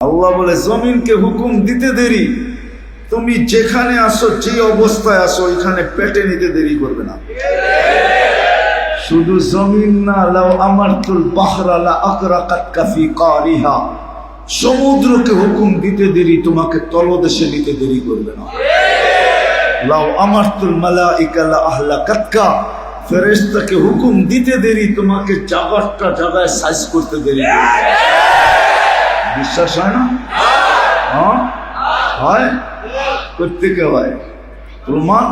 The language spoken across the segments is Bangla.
আল্লাহ বলে জমিনকে হুকুম দিতে দেরি, তুমি যেখানে আসো যে অবস্থায় আসো এখানে পেটে নিতে দেরি করবে না। শুধু জমিন না, লাউ আমারতুল বাহরা লা আকরাকাতকা ফি কারিহা, সমুদ্রকে হুকুম দিতে দেরি তোমাকে তলদেশে নিতে দেরি করবে না। লাউ আমারতুল মালাইকা লা আহলাকাতকা, ফেরেশতাকে হুকুম দিতে দেরি তোমাকে জায়গাটা জায়গায় সাইজ করতে দেরি করবে। বিশ্বাস হয় না? হ্যাঁ হয়, প্রত্যেকে হয়। প্রমাণ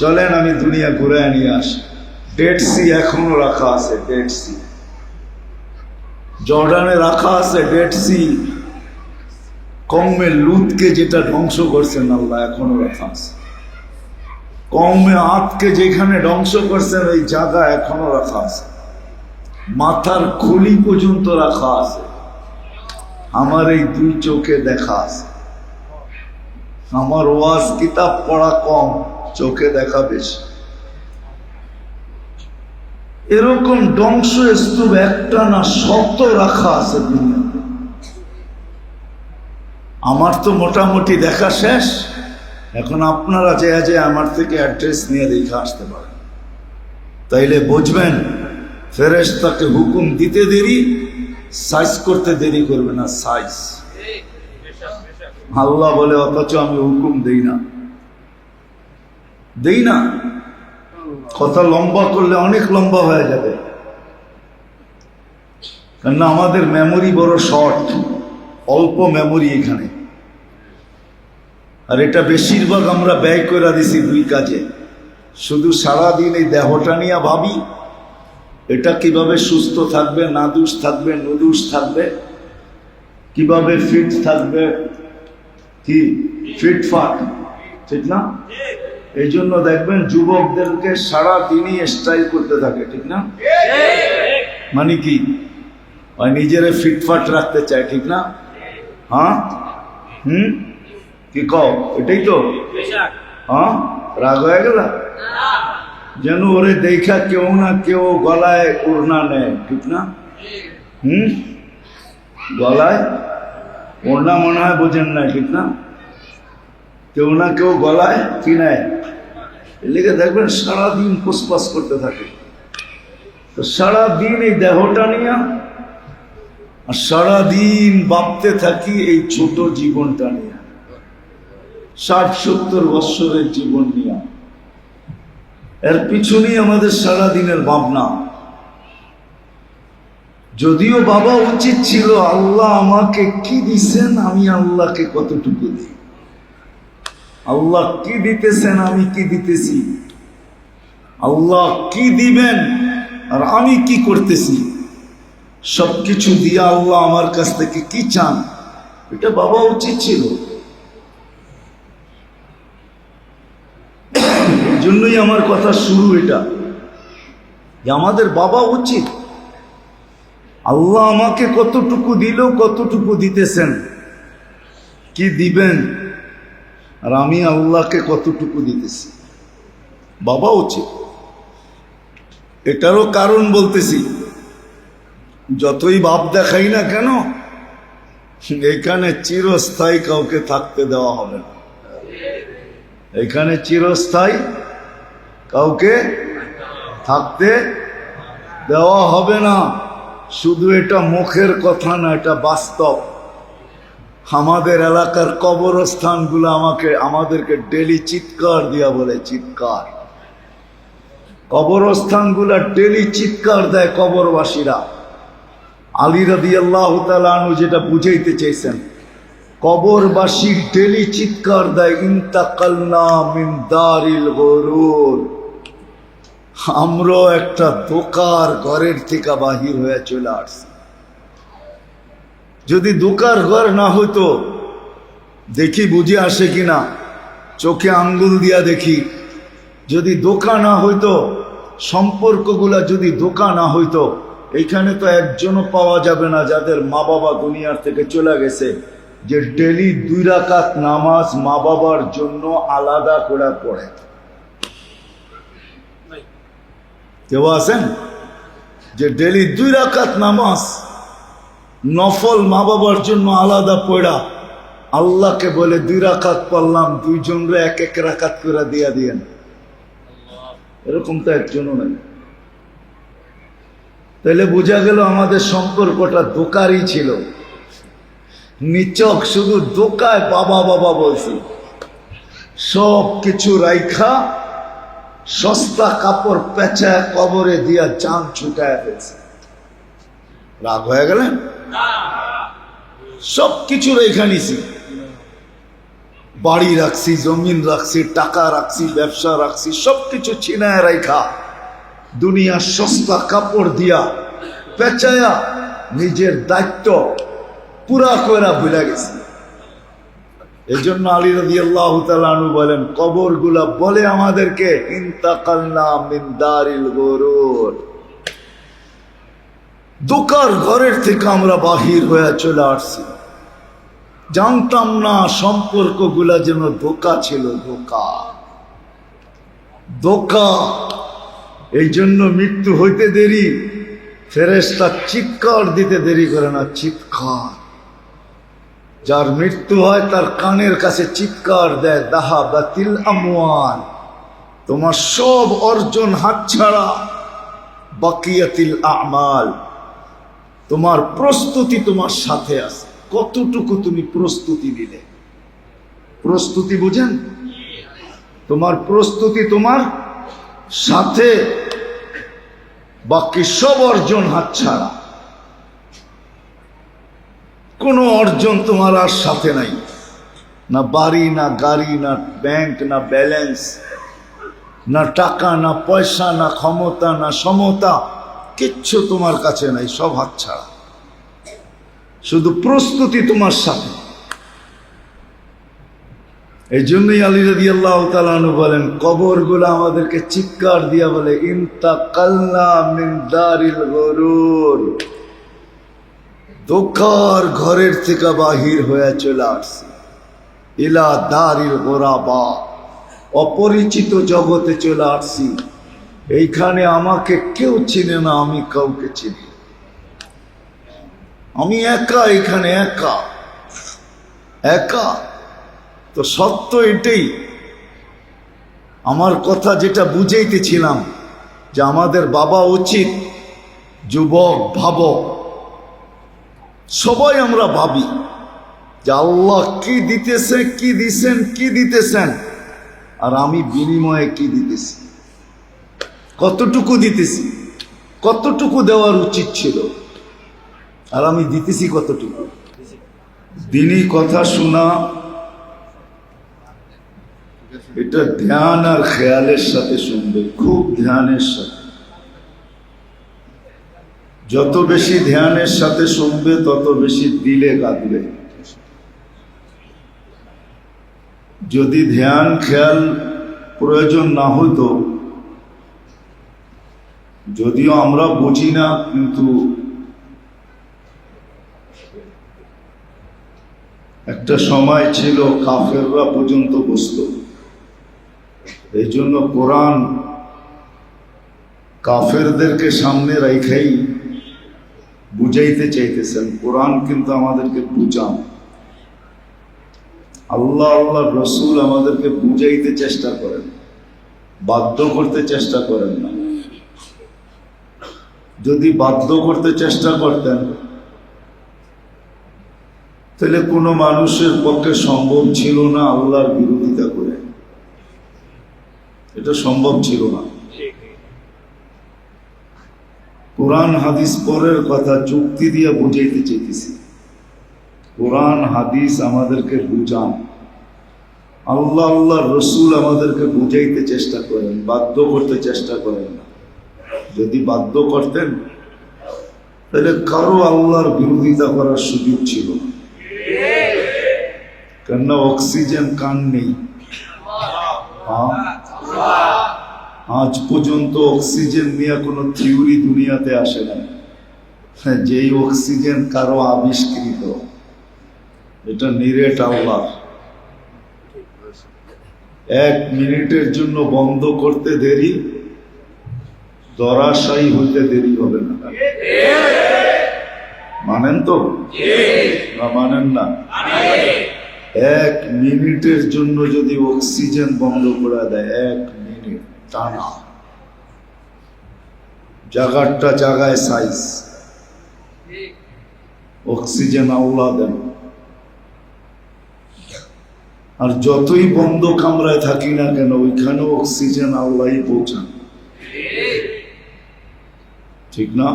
চলেন আমি দুনিয়া ঘুরে নিয়ে আসি। ডেড সি এখনো রাখা আছে, ডেড সি জর্ডানে রাখা আছে, ডেড সি। কওমে লুতকে যেটা ধ্বংস করছেন আল্লাহ এখনো রাখা আছে। কওমে আদকে যেখানে ধ্বংস করছেন ওই জায়গা এখনো রাখা আছে। মাথার খুলি পর্যন্ত রাখা আছে। আমার এই দুই চোখে দেখা আছে। আমার ওয়াজ কিতাব পড়া কম, চোখে দেখা বেশি। এরকম ধ্বংস স্তূপ একটা না শত রাখা আছে দুনিয়াতে। আমার তো মোটামুটি দেখা শেষ। এখন আপনারা যে আমার থেকে অ্যাড্রেস নিয়ে দেখে আসতে পারেন, তাইলে বুঝবেন ফেরেশতাকে হুকুম দিতে দেরি, সাইজ করতে দেরি করবে না। সাইজ আল্লাহ বলে, অথচ আমি হুকুম দেই না। কথা লম্বা করলে অনেক লম্বা হয়ে যাবে, কেননা আমাদের মেমোরি বড় শর্ট, অল্প মেমোরি এখানে। আর এটা বেশিরভাগ আমরা ব্যয় করে দিছি দুই কাজে। শুধু সারাদিন এই দেহটা নিয়ে ভাবি এটা কিভাবে সুস্থ থাকবে, নাদুস থাকবে, নুদুস থাকবে, কিভাবে ফিট থাকবে, কি ফিটফাট, ঠিক না? এই জন্য দেখবেন যুবকদেরকে সারাদিনই স্টাইল করতে থাকে, ঠিক না? মানে কি নিজেরা ফিটফাট রাখতে চায়, ঠিক না? হ্যাঁ কি কও, এটাই তো। হ্যাঁ, রাগ হয়ে গেল যেন ওরে দেখা কেউ না কেউ গলায় ওড়না নেয়, ঠিক না? গলায় ওড়না মনে হয় বোঝেন না, ঠিক না? কেউ না কেউ গলায় কি নেয়, এর লিগে দেখবেন সারাদিন ফুসফাস করতে থাকে। তো সারাদিন এই দেহটা নিয়ে আর সারাদিন ভাবতে থাকি এই ছোট জীবনটা নিয়ে, 60-70 বৎসরের জীবন নিয়ে। এর পিছনেই আমাদের সারাদিনের ভাবনা। যদিও বাবা উচিত ছিল আল্লাহ আমাকে কি দিছেন, আমি আল্লাহকে কতটুকু দিই, আল্লাহ কি দিতেছেন, আমি কি দিতেছি, আল্লাহ কি দিবেন আর আমি কি করতেছি, সবকিছু দিয়ে আল্লাহ আমার কাছ থেকে কি চান, এটা বাবা উচিত ছিল। এই জন্যই আমার কথা শুরু এটা, যে আমাদের বাবা উচিত আল্লাহ আমাকে কতটুকু দিল, কতটুকু দিতেছেন, কি দিবেন, আর আমি আল্লাহকে কতটুকু দিতেছি, বাবা উচিত। এটারও কারণ বলতেছি, যতই ভাব দেখাই না কেন এখানে চিরস্থায়ী কাউকে থাকতে দেওয়া হবে না। এখানে চিরস্থায়ী কাউকে থাকতে দেওয়া হবে না। শুধু এটা মুখের কথা না, এটা বাস্তব। আমাদের এলাকার কবরস্থানগুলো আমাদেরকে ডেলি চিৎকার দিয়া বলে, চিৎকার। কবরস্থানগুলো ডেলি চিৎকার দেয় কবরবাসীরা। আলী রাদিয়াল্লাহু তাআলা আনহু যেটা বুঝাইতে চাইছেন, কবরবাসী ডেলি চিৎকার দেয়, ইন্তাকালনা মিন দারিল গুরুর, আমরাও একটা দোকার ঘরের থেকে বাহির হয়ে চলে আসছি। যদি দোকার ঘর না হইতো, দেখি বুঝে আসে কিনা, চোখে আঙ্গুল দিয়া দেখি। যদি দোকা না হইতো, সম্পর্কগুলা যদি দোকা না হইতো, এইখানে তো একজনও পাওয়া যাবে না যাদের মা বাবা দুনিয়ার থেকে চলে গেছে, যে ডেলি 2 রাকাত নামাজ মা বাবার জন্য আলাদা করে পড়ে। কেউ আছেন যে ডেলি 2 রাকাত নামাজ নফল মা বাবার জন্য আলাদা পড়া আল্লাহকে বলে 2 রাকাত পড়লাম, 2 জনরে 1 রাকাত করে দিয়া দিয়েন। এরকম তো একজনও নাই। তাহলে বোঝা গেল আমাদের সম্পর্কটা দোকারই ছিল, নিচক, শুধু দোকায় বাবা বাবা বলছি। সব কিছু রাইখা সস্তা কাপড় পেঁচায় কবরে দিয়া জান ছুটায় ফেলছে। রাগ হয়ে গেলেন? সব কিছু রেখা নিছি, বাড়ি রাখছি, জমিন রাখছি, টাকা রাখছি, ব্যবসা রাখছি, সবকিছু ছিনায় রাইখা দুনিয়ার সস্তা কাপড় দিয়া পেঁচায়া নিজের দায়িত্ব পুরা কইরা ভুলে গেছি। এই জন্য আলী রাদিয়াল্লাহু তাআলা আনহু বলেন, কবরগুলা বলে আমাদেরকে ইন্তাকালনা মিন দারিল গুরুর, দোকার ঘরের থেকে আমরা বাহির হয়ে চলে আসছি। জানতাম না সম্পর্কগুলা যেন ধোঁকা ছিল, ধোঁকা ধোঁকা। এই জন্য মৃত্যু হইতে দেরি, ফেরেশতা চিৎকার দিতে দেরি করে না, চিৎকার। যার মৃত্যু হয় তার কানের কাছে চিৎকার দেয়, দাহাবাতিল আমওয়াল, তোমার সব অর্জন হাতছাড়া, বাকিয়াতিল আমাল, তোমার প্রস্তুতি তোমার সাথে আছে। কতটুকু তুমি প্রস্তুতি নিলে? প্রস্তুতি বুঝেন? তোমার প্রস্তুতি তোমার সাথে, বাকি সব অর্জন হাতছাড়া। কোনো অর্জন তোমার আর সাথে নাই, না বাড়ি, না গাড়ি, না ব্যাংক, না ব্যালেন্স, না টাকা, না পয়সা, না ক্ষমতা, না সমতা, কিচ্ছু তোমার কাছে নাই, সব হাতছাড়া। শুধু প্রস্তুতি তোমার সাথে। এই জন্যই আলী রাদিয়াল্লাহু তাআলা আনহু বলেন, কবরগুলো আমাদেরকে চিৎকার দিয়া বলে, ইন্তাকালনা মিন দারিল গুরুর, ধোঁকার ঘরের থেকে বাহির হয়ে চলে আসছি, ইলা দারিল গুরাবা, অপরিচিত জগতে চলে আসছি। এইখানে আমাকে কেউ চিনে না, আমি কাউকে চিনি, আমি একা, এখানে একা একা। তো সত্য এটাই। আমার কথা যেটা বুঝাইতেছিলাম, যে আমাদের বাবা উচিত, যুবক ভাবো, সবাই আমরা ভাবি যে আল্লাহ কি দিতেছে, কি দিছেন, কি দিতেছেন, আর আমি বিনিময়ে কি দিতেছি, কতটুকু দিতেছি, কতটুকু দেওয়ার উচিত ছিল, আর আমি দিতেছি কতটুকু। দিনই কথা শোনা, এটা ধ্যান আর খেয়ালের সাথে শুনবে, খুব ধ্যানের সাথে। যত বেশি ধ্যানের সাথে শুনবে তত বেশি দিলে কাঁদবে। যদি ধ্যান খেয়াল প্রয়োজন না হতো, যদিও আমরা বুঝি না, কিন্তু একটা সময় ছিল কাফেররা পর্যন্ত বুঝতো। এই জন্য কোরআন কাফেরদেরকে সামনে রাখাই বুঝাইতে চাইতেছেন। কোরআন কিন্তু আমাদেরকে বুঝান, আল্লাহ আল্লাহ রসুল আমাদেরকে বুঝাইতে চেষ্টা করেন, বাধ্য করতে চেষ্টা করেন না। যদি বাধ্য করতে চেষ্টা করতেন, তাহলে কোনো মানুষের পক্ষে সম্ভব ছিল না আল্লাহর বিরোধিতা করে, এটা সম্ভব ছিল না। কোরআন হাদিস পরের কথা, যুক্তি দিয়ে বুঝাইতে চাইতেছি। কোরআন হাদিস আমাদেরকে বুঝান, আল্লাহ আল্লাহ রসুল আমাদেরকে বুঝাইতে চেষ্টা করেন, বাধ্য করতে চেষ্টা করেন না। যদি বাধ্য করতেন, তাহলে কারো আল্লাহর বিরোধিতা করার সুযোগ ছিল না। কেননা অক্সিজেন কান নেই। আজ পর্যন্ত অক্সিজেন নিয়ে কোনো থিওরি দুনিয়াতে আসে না। যেই অক্সিজেন কারো আবিষ্কৃত, এটা নিরেট আল্লাহ। 1 মিনিটের জন্য বন্ধ করতে দেরি, ধরাশায়ী হইতে দেরি হবে না। মানেন তো না মানেন না? 1 মিনিটের জন্য যদি অক্সিজেন বন্ধ করে দেয়, 1 মিনিট টানা, জায়গাটা জায়গায় সাইজ, অক্সিজেন আল্লাহ দেন। আর যতই বন্ধ কামরায় থাকি না কেন, ওইখানে অক্সিজেন আল্লাহই পৌঁছান, ঠিক না?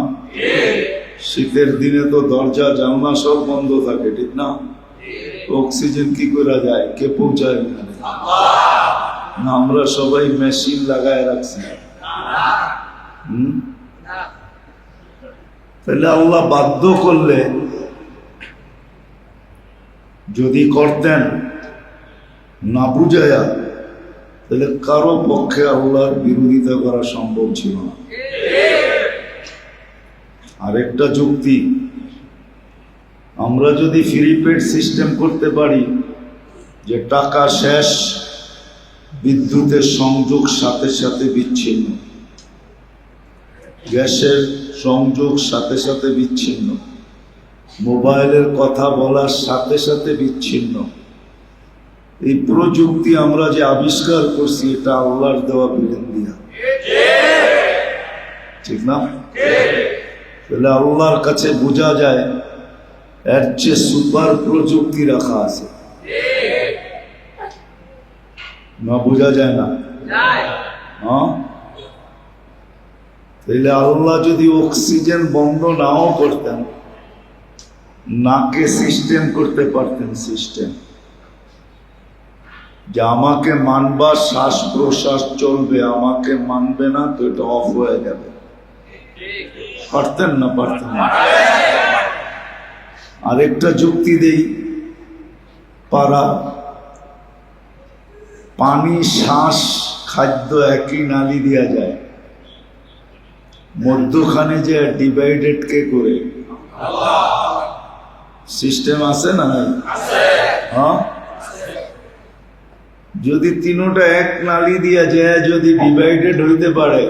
শীতের দিনে তো দরজা জানলা সব বন্ধ থাকে, ঠিক না? অক্সিজেন কি করে যায়? কে পৌঁছায়? না আমরা সবাই মেশিন লাগায় রাখছি? তাহলে আল্লাহ বাধ্য করলে, যদি করতেন না বুঝায়া, তাহলে কারো পক্ষে আল্লাহর বিরোধিতা করা সম্ভব ছিল না। আরেকটা যুক্তি, আমরা যদি ফ্রি পেড সিস্টেম করতে পারি, যে টাকা শেষ, বিদ্যুতের সংযোগ সাথে সাথে বিচ্ছিন্ন, গ্যাসের সংযোগ সাথে সাথে বিচ্ছিন্ন, মোবাইলের কথা বলার সাথে সাথে বিচ্ছিন্ন, এই প্রযুক্তি আমরা যে আবিষ্কার করছি, এটা আল্লাহর দেওয়া বিধান দিয়া, ঠিক না? তাহলে আল্লাহর কাছে বোঝা যায় এর চেয়ে সুপার প্রযুক্তি রাখা আছে, না বোঝা যায় না? হ্যাঁ, তাহলে আল্লাহ যদি অক্সিজেন বন্ধ নাও করতেন, নাকে সিস্টেম করতে পারতেন, সিস্টেম যে আমাকে মানবা, শ্বাস প্রশ্বাস চলবে, আমাকে মানবে না তো এটা অফ হয়ে যাবে, পারতেন না? পারতেন না? আরেকটা যুক্তি দেই, পারা, পানি, শ্বাস, খাদ্য একই নালি দেওয়া যায়, মধ্যখানে যে ডিভাইডেড কে করে? সিস্টেম আছে না? হ্যাঁ, যদি তিনোটা এক নালি দিয়া যায়, যদি ডিভাইডেড হইতে পারে,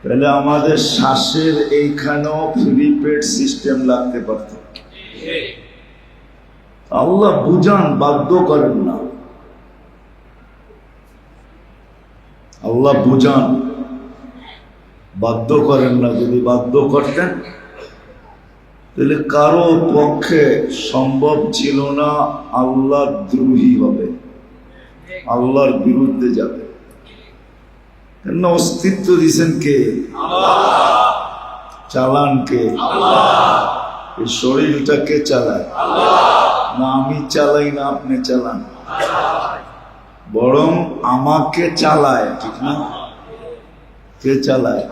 তাহলে আমাদের শ্বাসের এইখানেও ফ্রি পেড সিস্টেম লাগতে পারত। আল্লাহ বুঝান, বাধ্য করেন না। আল্লাহ বুঝান, বাধ্য করেন না। যদি বাধ্য করতেন, তাহলে কারো পক্ষে সম্ভব ছিল না আল্লাহ দ্রোহী হবে, আল্লাহর বিরুদ্ধে যাবে। কেন? অস্তিত্ব দিয়েছেন কে? চালান কে? এই শরীরটা কে চালায়? না আমি চালাই, না আপনি চালান, বরং আমাকে চালায়, ঠিক না? কে চালায়?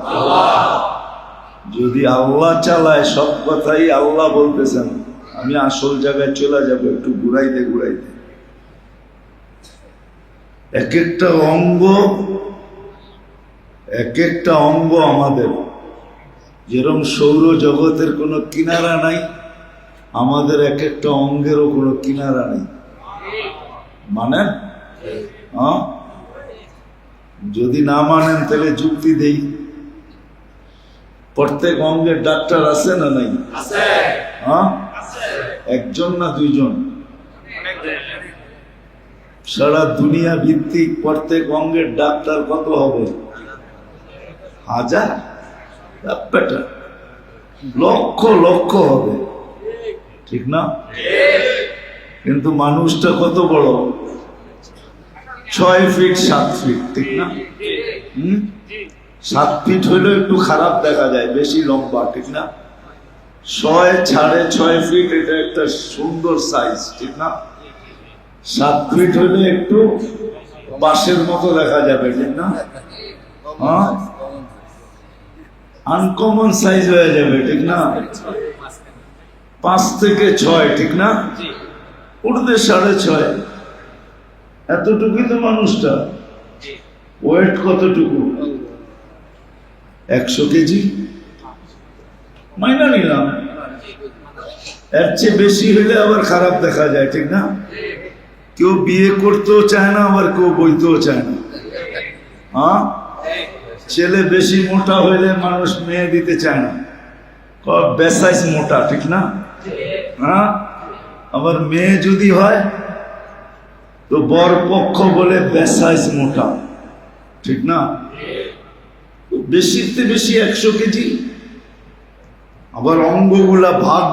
যদি আল্লাহ চালায়, সব কথাই আল্লাহ বলতেছেন, আমি আসল জায়গায় চলে যাব, একটু ঘুরাইতে ঘুরাইতে। এক একটা অঙ্গ আমাদের, যেরকম সৌর জগতের কোনো কিনারা নাই, আমাদের এক একটা অঙ্গেরও কোনো কিনারা নেই। মানেন? হ্যাঁ, যদি না মানেন তাহলে যুক্তি দেই। প্রত্যেক অঙ্গের ডাক্তার আছে না নাই? হ্যাঁ, একজন না দুইজন? সারা দুনিয়া ভিত্তিক প্রত্যেক অঙ্গের ডাক্তার কত হবে? 1000, লক্ষ লক্ষ হবে, ঠিক না? কিন্তু মানুষটা কত বড়? 6 ফিট 7 ফিট, ঠিক না? 7 ফিট হইলেও একটু খারাপ দেখা যায়, বেশি লম্বা, ঠিক না? 6.5 ফিট, এটা একটা সুন্দর সাইজ, ঠিক না? 7 ফিট হইলে একটু বাঁশের মতো দেখা যাবে, ঠিক না? হ্যাঁ, আনকমন সাইজ হয়ে যাবে, ঠিক না? 5 থেকে 6, ঠিক না? উঠতে 6.5, এতটুকুই তো মানুষটা। ওয়েট কতটুকু? 100 কেজি মাইনা নিলাম, এর চেয়ে বেশি হইলে আবার খারাপ দেখা যায়, ঠিক না? কেউ বিয়ে করতেও চায় না, আবার কেউ বইতেও চায় না। হ্যাঁ, ছেলে বেশি মোটা হইলে মানুষ মেয়ে দিতে চায় না, বেসাইজ মোটা, ঠিক না? হ্যাঁ, আবার মেয়ে যদি হয় তো বর পক্ষ বলে বেসাইজ মোটা, ঠিক না? বেশিতে বেশি 100 কেজি। আবার অঙ্গগুলা ভাগ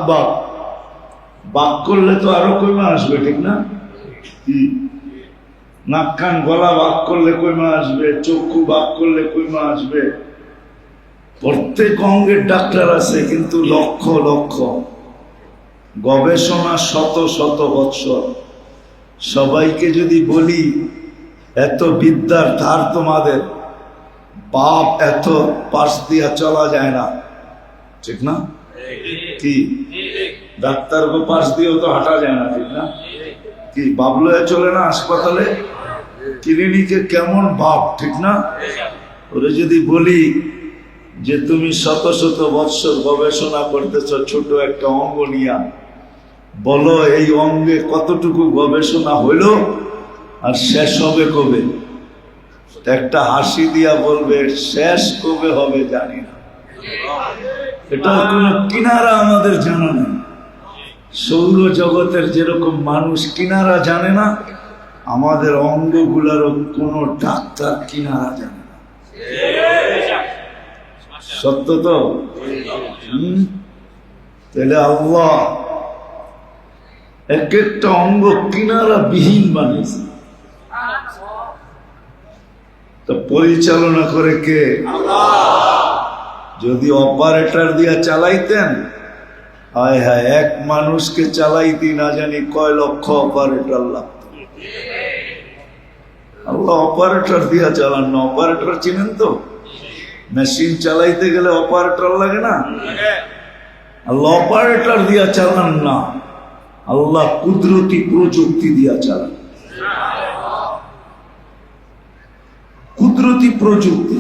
ভাগ করলে তো আরো কইমা আসবে, ঠিক না? নাক কান গলা ভাগ করলে কইমা আসবে, চক্ষু ভাগ করলে কইমা আসবে। প্রত্যেক অঙ্গের ডাক্তার আছে, কিন্তু লক্ষ লক্ষ গবেষণা, শত শত বৎসর। সবাইকে যদি বলি এত বিদ্যার ধার তোমাদের, বাপ এত পাশ দিয়া চলা যায় না, ঠিক না? কি ডাক্তারকে পাশ দিয়েও তো হাঁটা যায় না, ঠিক না? কি বাবলয়ে চলে না হাসপাতালে, ক্লিনিকে কেমন বাপ, ঠিক না? ওরে যদি বলি যে তুমি শত শত বৎসর গবেষণা করতেছ ছোট একটা অঙ্গ নিয়া, বলো এই অঙ্গে কতটুকু গবেষণা হইল আর শেষ হবে কবে? একটা হাসি দিয়া বলবে শেষ কবে হবে জানি না। এটার কোনো কিনারা আমাদের জানা নেই। সৌর জগতের যেরকম মানুষ কিনারা জানে না, আমাদের অঙ্গগুলারও কোনো ডাক্তার কিনারা জানে না। সত্য তো? তাহলে আল্লাহ এক একটা অঙ্গ কিনারা বিহীন বানিয়েছে, তো পরিচালনা করে কে? যদি অপারেটর দিয়া চালাইতেন, হায় হায়, এক মানুষকে চালাইতে না জানি কয় লক্ষ অপারেটর লাগত। আল্লাহ অপারেটর দিয়া চালান না। অপারেটর চিনেন তো? মেশিন চালাইতে গেলে অপারেটর লাগে না? আল্লাহ অপারেটর দিয়া চালান না, আল্লাহ কুদরতি প্রযুক্তি দিয়া চালান। কুদরতি প্রযুক্তি।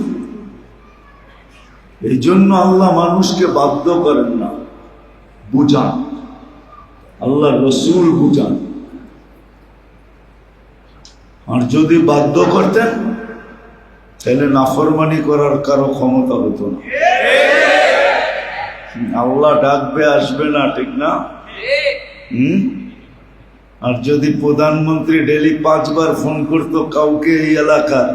এই জন্য আল্লাহ মানুষকে বাধ্য করেন না, বুঝান। আল্লাহ রসুল বুঝান। আর যদি বাধ্য করতেন তাহলে নাফরমানি করার কারো ক্ষমতা হতো না। আল্লাহ ডাকবে, আসবে না, ঠিক না? আর যদি প্রধানমন্ত্রী ডেলি 5 বার ফোন করতো কাউকে এই এলাকার,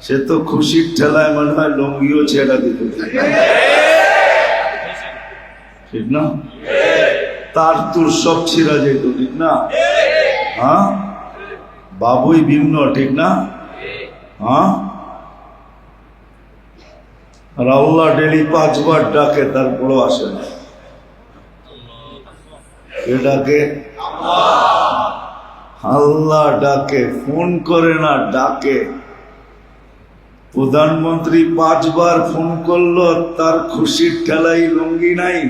সে তো খুশির ঠেলায় মনে হয় লঙ্গিও ছেড়া দিত, ঠিক না? তার তোর সব ছিঁড়া যেত, ঠিক না? হ্যাঁ, বাবুই ভিন্ন, ঠিক না? হ্যাঁ, আর আল্লাহ ডেলি 5 বার ডাকে, তারপরও আসে না। কে ডাকে? আল্লাহ ডাকে, ফোন করে না, ডাকে। প্রধানমন্ত্রী 5 বার ফোন করলো, তার খুশির ঠেলাই লুঙ্গি নাই।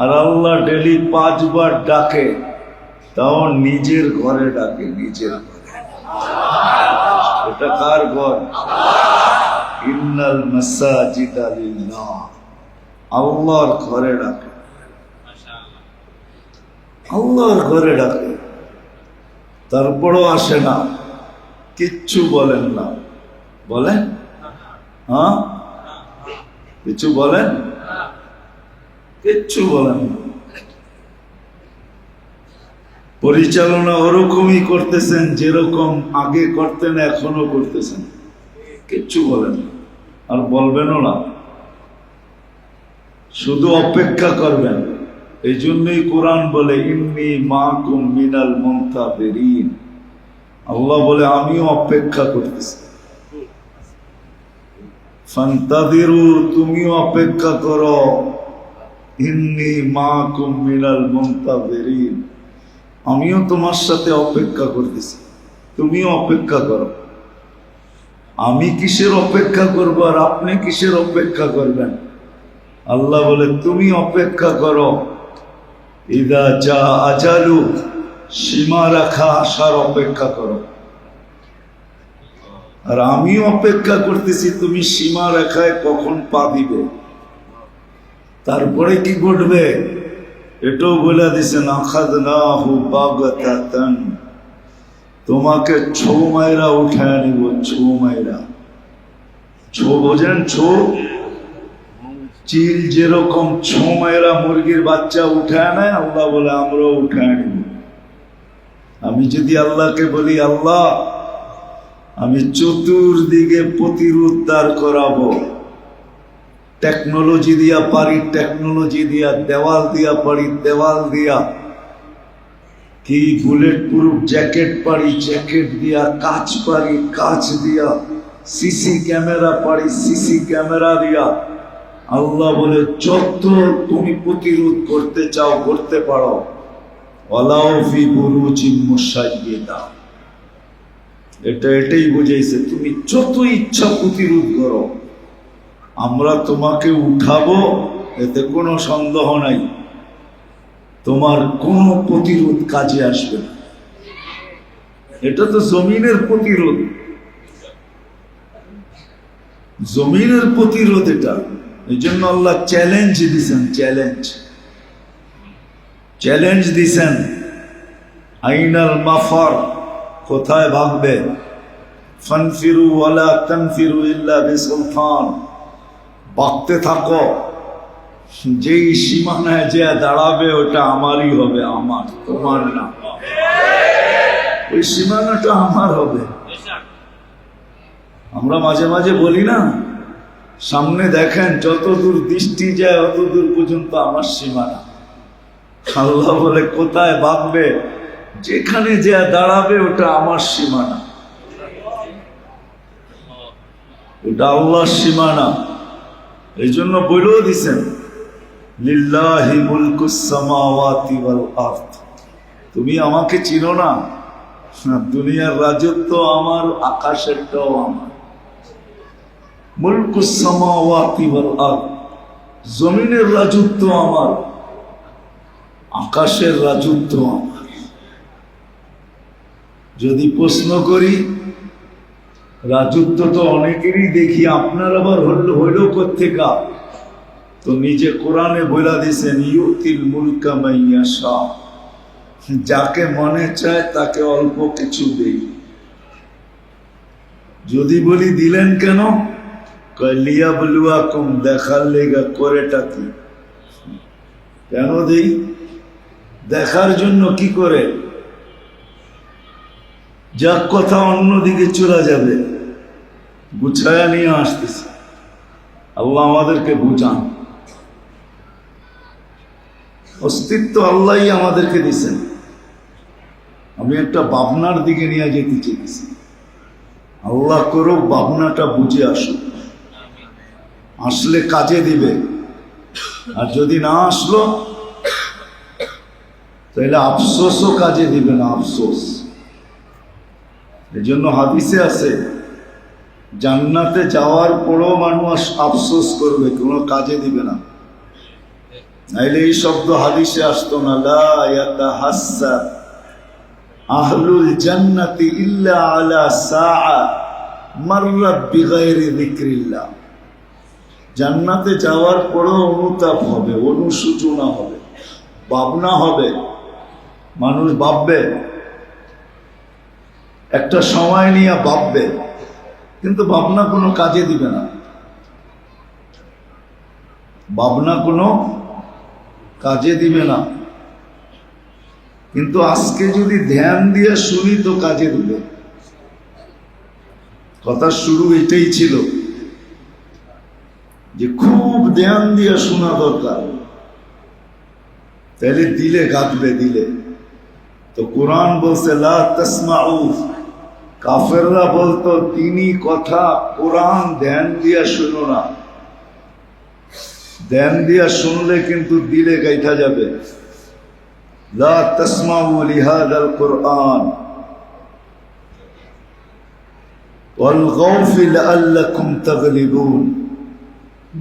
আর আল্লাহ ডেলি 5 বার ডাকে, তাও নিজের ঘরে ডাকে, নিজের ঘরে। এটা কার ঘর? ইন্নাল মাসাজিদা লিল্লাহ, আল্লাহর ঘরে ডাকে, আল্লাহর ঘরে ডাকে। তারপরও আসে না, কিচ্ছু বলেন না। বলেন? হ্যাঁ, কিছু বলেন? কিচ্ছু বলেন না। পরিচালনা ওরকমই করতেছেন যেরকম আগে করতেন, এখনো করতেছেন। কিচ্ছু বলেন না, আর বলবেনও না। শুধু অপেক্ষা করবেন। এই জন্যই কোরআন বলে ইন্নী মাকুম মিনাল মুনতাযিরিন। আল্লাহ বলে আমিও অপেক্ষা করতেছি। ফান্তাযিরু, তুমিও অপেক্ষা করো। ইন্নী মাকুম মিনাল মুনতাযিরিন, আমিও তোমার সাথে অপেক্ষা করতেছি, তুমিও অপেক্ষা করো। আমি কিসের অপেক্ষা করবো আর আপনি কিসের অপেক্ষা করবেন? আল্লাহ বলে তুমি অপেক্ষা করো। ইদা যা আজালু, সীমা রাখা আসার অপেক্ষা করো। আর আমি অপেক্ষা করতেছি তুমি সীমা রেখায় কখন পা দিবে। তারপরে কি ঘটবে এটাও বলে দিছেন, আখাযনাহু বাগতাতান, তোমাকে ছো মাইরা উঠায় নিব, ছো মাইরা। ছো বোঝেন? ছো চিল যেরকম ছোমেরা মুরগির বাচ্চা উঠায় নেয়, আল্লাহ বলে আমরাও উঠায় নিব। আমি যদি আল্লাহকে বলি, আল্লাহ আমি চতুর্দিকে প্রতিরোধ দাঁড় করাবো, টেকনোলজি দিয়া পারি, টেকনোলজি দিয়া, দেওয়াল দিয়া পারি, দেওয়াল দিয়া, কি বুলেট প্রুফ জ্যাকেট পারি, জ্যাকেট দিয়া, কাঁচ পারি, কাঁচ দিয়া, সিসি ক্যামেরা পারি, সিসি ক্যামেরা দিয়া। আল্লাহ বলে যত তুমি প্রতিরোধ করতে চাও করতে পারো। এটাই বুঝাইছে, তুমি যত ইচ্ছা প্রতিরোধ করো, আমরা তোমাকে উঠাবো, এতে কোনো সন্দেহ নাই, তোমার কোনো প্রতিরোধ কাজে আসবে না। এটা তো জমিনের প্রতিরোধ, জমিনের প্রতিরোধ এটা। এই জন্য আল্লাহ চ্যালেঞ্জ দিছেন, চ্যালেঞ্জ দিছেন, আইনাল মাফার, কোথায় ভাগবে, ফানফিরু ওয়ালা তানফিরু ইল্লা বিসুলতান, ভাগতে থাকো, যেই সীমানায় যে দাঁড়াবে ওটা আমারই হবে, আমার, তোমার না, ওই সীমানাটা আমার হবে। আমরা মাঝে মাঝে বলি না, সামনে দেখেন যত দূর দৃষ্টি যায় অত দূর পর্যন্ত আমার সীমানা। আল্লাহ বলে কোথায় ভাববে, যেখানে যে দাঁড়াবে ওটা আমার সীমানা, ওটা আল্লাহর সীমানা। এই জন্য বলেও দিছেন, লিল্লাহি মুলকুস সামাওয়াতি ওয়াল আরদ, তুমি আমাকে চিনো না, দুনিয়ার রাজত্ব আমার, আকাশেরটাও আমার। মুলকুস সামাওয়াতি ওয়াল আরদ, জমিনের রাজত্ব আমার, আকাশের রাজত্ব আমার। যদি প্রশ্ন করি, রাজত্ব তো অনেকেরই দেখি, আপনার আবার হইল কোত্থেকা? তো নিজে কোরআনে বলে দিয়েছেন, ইউতিল মুলকা মান ইয়াশা, যাকে মনে চায় তাকে অল্প কিছু দেই। যদি বলি দিলেন কেন, লিয়াবলুয়াকুম, দেখার লেগা, করেটা কি, কেন দেই? দেখার জন্য। কি করে? যাক কথা অন্যদিকে চলে যাবে, গুছায়া নিয়ে আসতেছে। আল্লাহ আমাদেরকে বুঝান, অস্তিত্ব আল্লাহই আমাদেরকে দিছেন। আমি একটা ভাবনার দিকে নিয়ে যেতে চেয়েছি, আল্লাহ করুক ভাবনাটা বুঝে আসুক, আসলে কাজে দিবে। আর যদি না আসলো তাহলে আফসোসও কাজে দিবে না, আফসোস। এই জন্য হাদিসে আছে, জান্নাতে যাওয়ার পরও মানুষ আফসোস করবে, কোনো কাজে দিবে না। নাইলে এই শব্দ হাদিসে আসতো না, লা ইয়াতাহাসসা আহলুল জান্নাতি ইল্লা আলা সাআ মাররাত বিগাইরি যিকরিল্লাহ। জান্নাতে যাওয়ার পরও অনুতাপ হবে, অনুশোচনা হবে, ভাবনা হবে, মানুষ ভাববে, একটা সময় নিয়ে ভাববে, কিন্তু ভাবনা কোনো কাজে দিবে না, ভাবনা কোনো কাজে দিবে না। কিন্তু আজকে যদি ধ্যান দিয়ে শুনি তো কাজে দিবে। কথা শুরু এটাই ছিল যে খুব ধ্যান দিয়ে শোনা দরকার, তাহলে দিলে গাঁথবে, দিলে। তো কোরআন বলছে লা তাসমাউ, কাফেররা বলতো তিনি কথা, কোরআন ধ্যান দিয়া শুনো না। ধ্যান দিয়া শুনলে কিন্তু দিলে গাইথা যাবে। লা তাসমাউ লিহাদাল কুরআন ওয়ালগাউ ফি লাআল্লাকুম তাগলিবুন।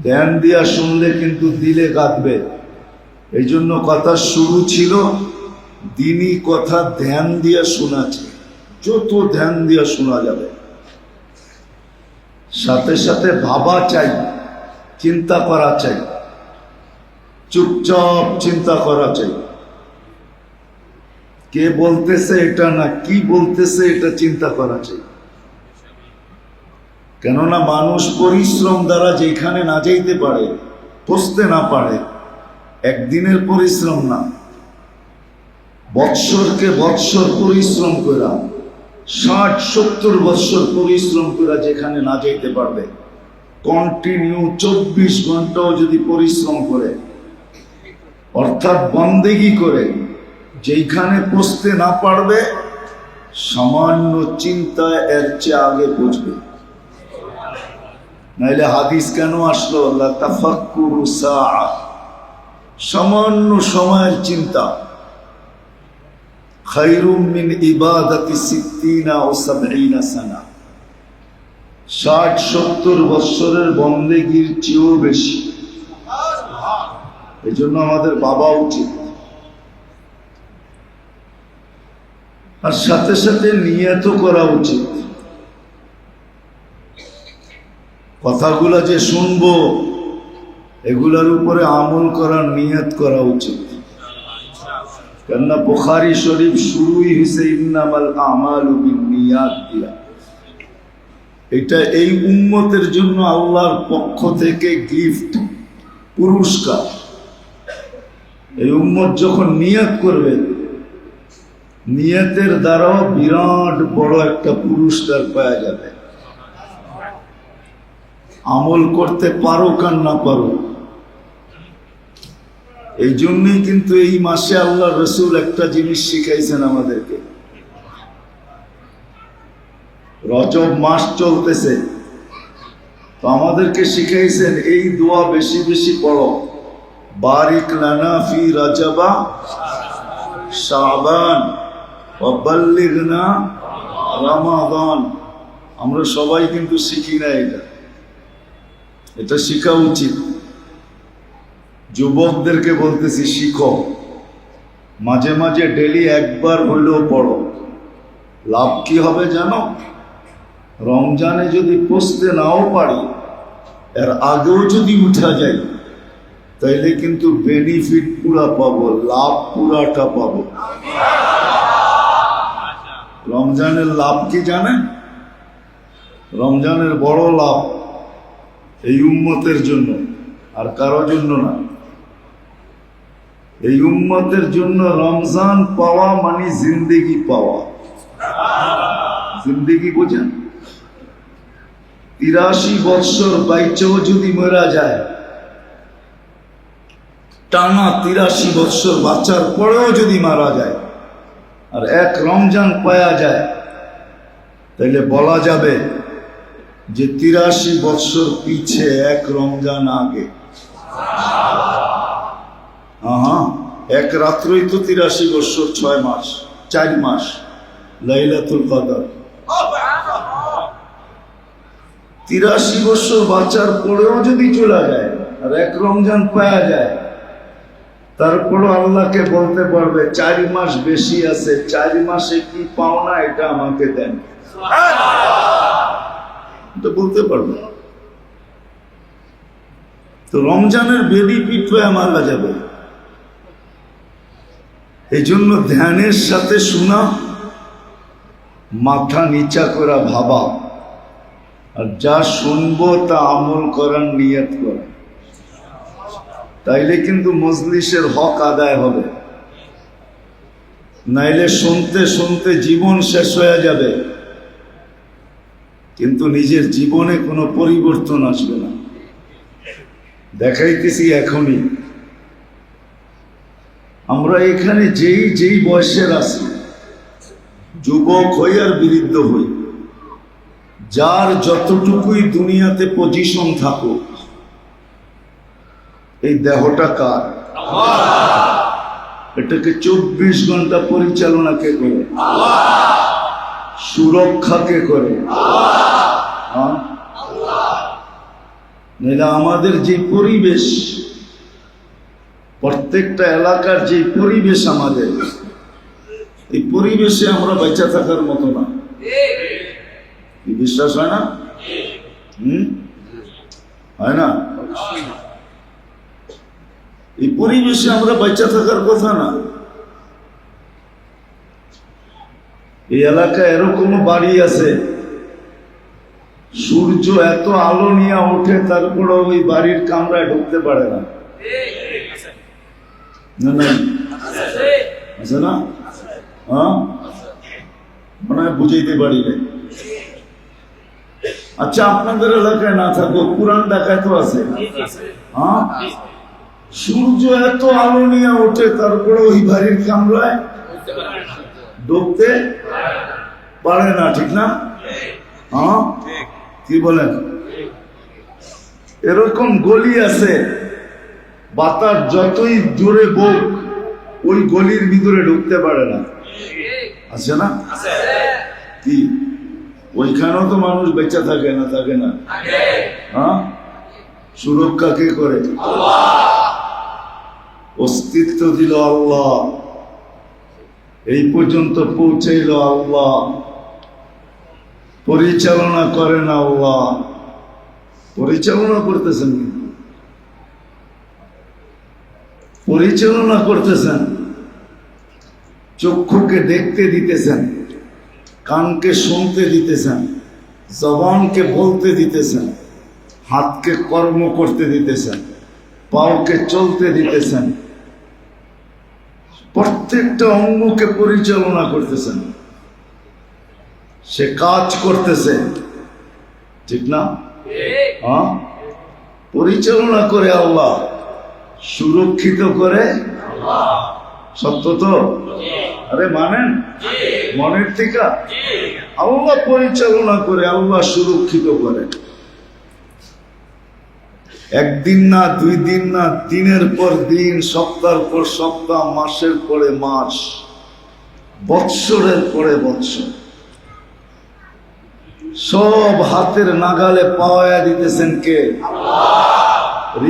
ধ্যান দিয়া শুনলে কিন্তু দিলে গাঁথবে। এই জন্য কথা শুরু ছিল দিনই কথা ধ্যান দিয়া শোনা চাই, যত ধ্যান দিয়া শোনা যাবে। সাথে সাথে ভাবা চাই, চিন্তা করা চাই, চুপচাপ চিন্তা করা চাই। কে বলতেছে এটা না, কি বলতেছে এটা চিন্তা করা চাই। কেননা মানুষ পরিশ্রম দ্বারা যেখানে না যাইতে পারে পচতে না পারে, একদিনের পরিশ্রম না, বৎসরকে বৎসর পরিশ্রম করা, 60-70 বৎসর পরিশ্রম করা যেখানে না যাইতে পারবে, কন্টিনিউ 24 ঘন্টাও যদি পরিশ্রম করে, অর্থাৎ বন্দেগি করে, যেখানে পৌঁছতে না পারবে, সামান্য চিন্তায় এর চেয়ে আগে পৌঁছবে। নাইলে হাদিস কেন আসলো? লা তাফাক্কুরু সাআ, সামান্য সময়ের চিন্তা খায়রুম মিন ইবাদাতি 60 ও 70 সানা, 60-70 বৎসরের বন্দেগির চেয়েও বেশি। এই জন্য আমাদের ভাবা উচিত, আর সাথে সাথে নিয়তও করা উচিত। কথাগুলা যে শুনবো এগুলার উপরে আমল করার নিয়ত করা উচিত। কেননা বুখারী শরীফ শুরুই হয়েছে ইন্নামাল আমালু বিন্নিয়াত দিয়া। এটা এই উম্মতের জন্য আল্লাহর পক্ষ থেকে গিফট, পুরস্কার। এই উম্মত যখন নিয়ত করবে, নিয়তের দ্বারাও বিরাট বড় একটা পুরস্কার পাওয়া যাবে। আমল করতে পারো কার না পারো। এই জন্যই কিন্তু এই মাসে আল্লাহ রসুল একটা জিনিস শিখাইছেন আমাদেরকে। রজব মাস চলতেছে, তো আমাদেরকে শিখাইছেন এই দোয়া বেশি বেশি পড়ো, বারিক লানা ফি রজবা শাবান ওয়া বাল্লিগনা রমাদান। আমরা সবাই কিন্তু শিখি না, এটা শিখা উচিত। যুবকদেরকে বলতেছি, শিখো, মাঝে মাঝে ডেলি একবার হইলেও পড়ো। লাভ কি হবে জানো? রমজানে যদি পৌঁছতে নাও পারি, এর আগেও যদি উঠা যায়, তাইলে কিন্তু বেনিফিট পুরা পাবো, লাভ পুরাটা পাবো। রমজানের লাভ কি জানেন? রমজানের বড় লাভ এই উম্মতের জন্য, আর কারো জন্য না। এই উম্মতের জন্য রমজান পাওয়া মানে জিন্দেগি পাওয়া। জিন্দেগি বোঝেন? 83 বৎসর বাইচেও যদি মরা যায়, টানা 83 বৎসর বাঁচার পরেও যদি মারা যায়, আর এক রমজান পাওয়া যায়, তাহলে বলা যাবে যে 83 বৎসর পিছে এক রমজান আগে। এক রাত্রই তো 83 বৎসর, 6 মাস, 4 মাস, লাইলাতুল কদর। 83 বৎসর বাঁচার পরেও যদি চলে যায় আর এক রমজান পাওয়া যায়, তারপরও আল্লাহকে বলতে পারবে 4 মাস বেশি আছে, 4 মাসে কি পাও না এটা আমাকে দেন, এটা বলতে পারবে। তো রমজানের বেনিফিট হয়ে মারা যাবে। এই জন্য ধ্যানের সাথে শোনা, মাথা নিচা করা ভাবা, আর যা শুনবো তা আমল করার নিয়ত করা, তাইলে কিন্তু মজলিসের হক আদায় হবে। নাইলে শুনতে শুনতে জীবন শেষ হয়ে যাবে, কিন্তু নিজের জীবনে কোনো পরিবর্তন আসবে না। দেখাইতেছি এখনই, আমরা এখানে যেই বয়সের আছি, যুবক হই আর বৃদ্ধ হই, যার যতটুকুই দুনিয়াতে পজিশন থাকুক, এই দেহটা কার? এটাকে 24 ঘন্টা পরিচালনা কে করে? সুরক্ষা কে করে? আমাদের যে পরিবেশ, প্রত্যেকটা এলাকার যে পরিবেশ আমাদের, এই পরিবেশে আমরা বেঁচে থাকার মতো না। বিশ্বাস হয় না? হয় না? এই পরিবেশে আমরা বেঁচে থাকার কথা না। এই এলাকায় এরকম বাড়ি আছে সূর্য এত আলো নিয়ে ওঠে, তারপরে ওই বাড়ির কামরায় ঢুকতে পারে না। না নাই আছে না? হ্যাঁ, মনে হয় বুঝাইতে পারি না। আচ্ছা, আপনাদের এলাকায় না থাকো, পুরান ঢাকায় তো আছে। হ্যাঁ, সূর্য এত আলো নিয়ে ওঠে, তারপরে ওই বাড়ির কামরায় ঢুকতে পারে না, ঠিক না? হ্যাঁ, কি বলেন? এরকম গলি আছে, বাতাস যতই জোরে বক, ওই গলির ভিতরে ঢুকতে পারে না, আছে না? কি ওইখানেও তো মানুষ বেঁচে থাকে না? থাকে না? হ্যাঁ, সুরক্ষা কে করে? অস্তিত্ব দিল আল্লাহ, এই পর্যন্ত পৌঁছাইল আল্লাহ, পরিচালনা করেন আল্লাহ। পরিচালনা করতেছেন, পরিচালনা করতেছেন, চক্ষুকে দেখতে দিতেছেন, কানকে শুনতে দিতেছেন, জবানকে বলতে দিতেছেন, হাতকে কর্ম করতে দিতেছেন, পাওকে চলতে দিতেছেন, প্রত্যেকটা অঙ্গকে পরিচালনা করতেছেন। সে কাজ করতেছে, ঠিক না? হ্যাঁ, পরিচালনা করে আল্লাহ, সুরক্ষিত করে সত্য তো? আরে মানেন মনের থেকে? আল্লাহ পরিচালনা করে, আল্লাহ সুরক্ষিত করে। একদিন না, দুই দিন না, দিনের পর দিন, সপ্তাহের পর সপ্তাহ, মাসের পরে মাস, বৎসরের পরে বৎসর, সব হাতের নাগালে পাওয়া দিতেছেন কে?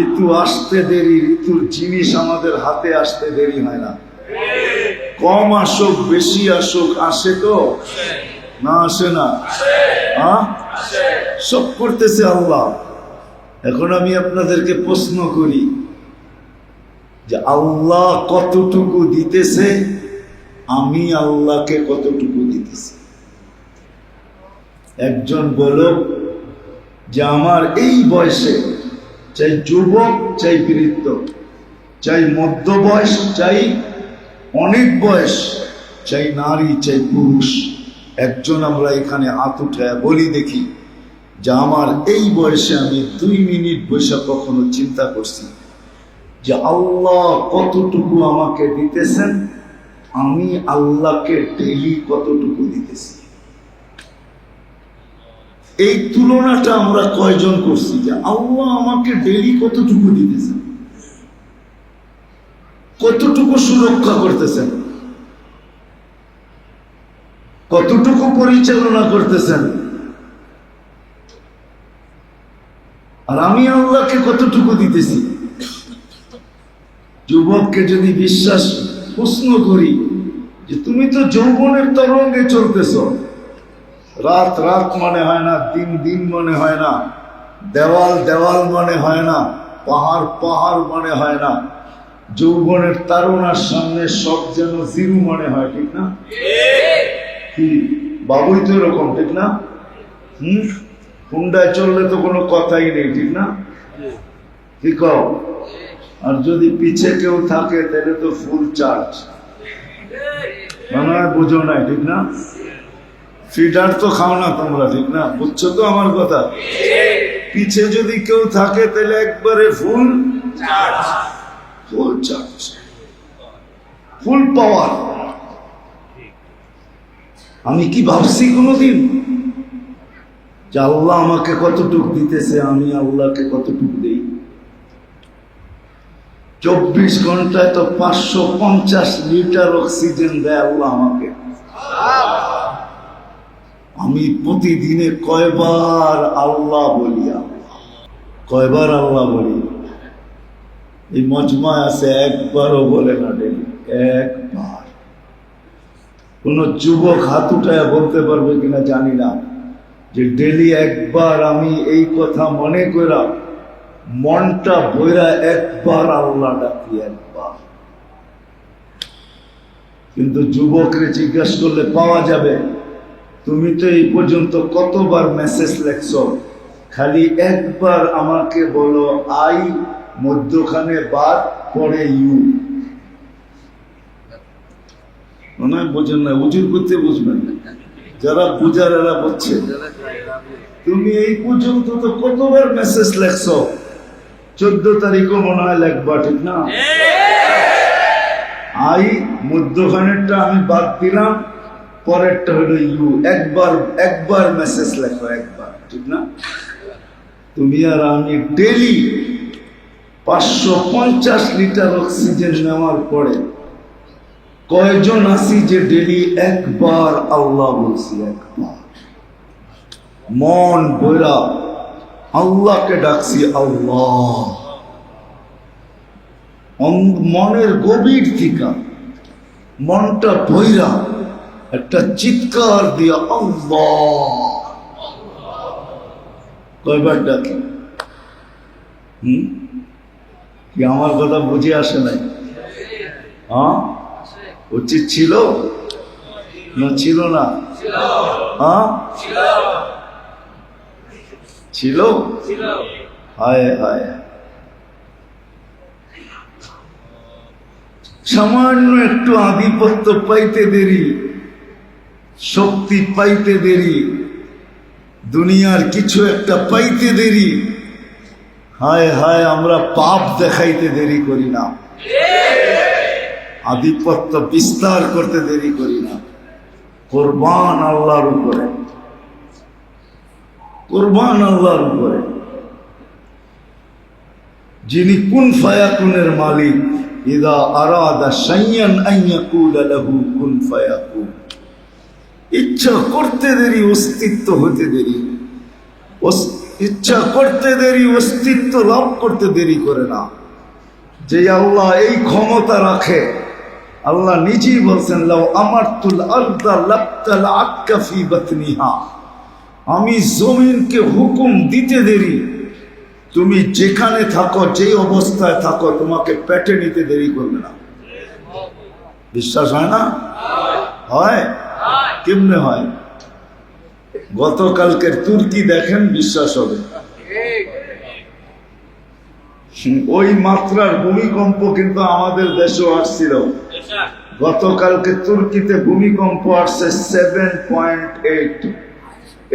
ঋতু আসতে দেরি, ঋতুর জিনিস আমাদের হাতে আসতে দেরি হয় না। কম আসুক বেশি আসুক, আসে তো না? আসে না? হ্যাঁ, সব করতেছে আল্লাহ। এখন আমি আপনাদেরকে প্রশ্ন করি যে আল্লাহ কতটুকু দিতেছে, আমি আল্লাহকে কতটুকু দিতেছি? একজন বলো যে আমার এই বয়সে, চাই যুবক, চাই বৃদ্ধ, চাই মধ্য বয়স, চাই অনেক বয়স, চাই নারী, চাই পুরুষ, একজন আমরা এখানে হাত উঠায় বলি দেখি যে আমার এই বয়সে আমি 2 মিনিট বসে কখনো চিন্তা করছি যে আল্লাহ কতটুকু আমাকে দিতেছেন, আমি আল্লাহকে ডেইলি কতটুকু দিতেছি? এই তুলনাটা আমরা কয়জন করছি যে আল্লাহ আমাকে ডেইলি কতটুকু দিতেছেন, কতটুকু সুরক্ষা করতেছেন, কতটুকু পরিচালনা করতেছেন, আর আমি আল্লাহকে কতটুকু দিতেছি? যুবককে যদি বিশ্বাস প্রশ্ন করি যে তুমি তো যৌবনের তরঙ্গে চলতেছ, রাত রাত মনে হয় না, দিন দিন মনে হয় না, দেওয়াল দেওয়াল মনে হয় না, পাহাড় পাহাড় মনে হয় না, যৌবনের তারুণার সামনে সব যেন জিরু মনে হয়, ঠিক না? কি বাবুই তো এরকম, ঠিক না? হুন্ডায় চললে তো কোনো কথাই নেই, ঠিক না? কি কও? আর যদি পিছে কেউ থাকে তাহলে তো ফুল চার্জ, মনে হয় বুঝো নাই, ঠিক না? ফিডার তো খাও না তোমরা, ঠিক না? বুঝছো তো আমার কথা? পিছে যদি কেউ থাকে তাহলে একবারে ফুল চার্জ, ফুল চার্জ, ফুল পাওয়ার। আমি কি ভাবছি কোনোদিন যে আল্লাহ আমাকে কতটুকু দিতেছে, আমি আল্লাহকে কতটুকু দেই? 24 ঘন্টায় তো 550 লিটার অক্সিজেন দেয় আল্লাহ আমাকে। আমি প্রতিদিনে কয়বার আল্লাহ বলি? কয়বার আল্লাহ বলি? এই মজমা আছে, একবারও বলে না ডেলি, একবার। কোন যুবক হাত উঠায় বলতে পারবে কিনা জানি না যে ডেলি একবার আমি এই কথা মনে করা, মনটা বইরা একবার আল্লাহ ডাকি, একবার। কিন্তু যুবকরে জিজ্ঞাসা করলে পাওয়া যাবে তুমি তো এই পর্যন্ত কতবার মেসেজ লেখছো, খালি একবার আমাকে বলো আই মধ্যখানে বাদ পরে ইউ। মনে হয় বোঝেন না, উজুর করতে বুঝবেন না, যারা বুঝার এরা বুঝছে। তুমি এই পর্যন্ত তো কতবার মেসেজ লেখছো, 14 তারিখও মনে হয় লেখবা, ঠিক না? আই মধ্যখানেরটা আমি বাদ দিলাম, পরেরটা হলো ইউ। একবার মেসেজ লেখো, একবার, ঠিক না? তুমি আর আমি ডেলি 550 লিটার অক্সিজেন নেওয়ার পরে কয়জন আছি যে ডেলি একবার আল্লাহ বলছি? একবার মন বইরা আল্লাহকে ডাকছি, আল্লাহ। মনের গভীর থেকে মনটা বইরা একটা চিৎকার দিয়া আল্লাহ। কয়বার ডাকি? কি আমার কথা বুঝে আসে নাই? হ্যাঁ, উচিত ছিল না ছিল না? হ্যাঁ ছিল। হায় হায়, সামান্য একটু আধিপত্য পাইতে দেরি, শক্তি পাইতে দেরি, দুনিয়ার কিছু একটা পাইতে দেরি, হায় হায় আমরা পাপ দেখাইতে দেরি করি না, আধিপত্য বিস্তার করতে দেরি করি না। কোরবান আল্লাহর উপরে, কোরবান আল্লাহর উপরে, যিনি কুন ফায়াকুনের মালিক। ইদা আরাদা শাইয়ান আন ইয়াকুলা লাহু কুন ফায়াকুন। ইচ্ছা করতে দেরি, অস্তিত্ব হতে দেরি। ইচ্ছা করতে দেরি, অস্তিত্ব লাভ করতে দেরি করে না। যে আল্লাহ এই ক্ষমতা রাখে, আল্লাহ নিজেই বলছেন, লাউ আমারতুল আরদা লাবতাল আক্কা ফি বাতনিহা। আমি জমিনকে হুকুম দিতে দেরি, তুমি যেখানে থাকো, যে অবস্থায় থাকো, তোমাকে পেটে নিতে দেরি করবে না। বিশ্বাস হয় না? হয়? কেমনে হয়? গতকালকের তুর্কি দেখেন, বিশ্বাস হবে। ওই মাত্রার ভূমিকম্প কিন্তু আমাদের দেশেও আসছিল। গতকালকে তুর্কিতে ভূমিকম্প আসছে 7.8।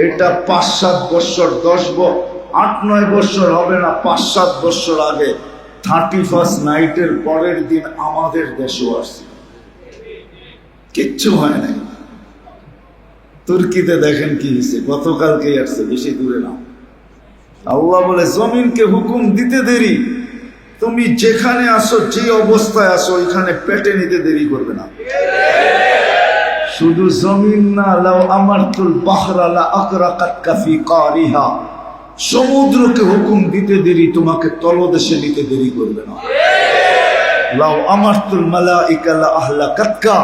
এটা 5-7 বছর, 8-9 বছর হবে না, 5-7 বছর আগে 31st নাইটের পরের দিন আমাদের দেশেও আসছে। কিচ্ছু হয় নাই। তুর্কিতে দেখেন কি হয়েছে, গতকালকেই আসছে, বেশি দূরে না। আল্লাহ বলে জমিনকে হুকুম দিতে দেরি, তুমি যেখানে আসো, যে অবস্থায় আসো, ওইখানে পেটে নিতে দেরি করবে না। শুধু জমিন না, লাউ আমারতুল বাহরা লা আকরাকাতকা ফি কারিহা। সমুদ্রকে হুকুম দিতে দেরি, তোমাকে তলদেশে নিতে দেরি করবে না। লাউ আমারতুল মালাইকা লা আহলাকাতকা।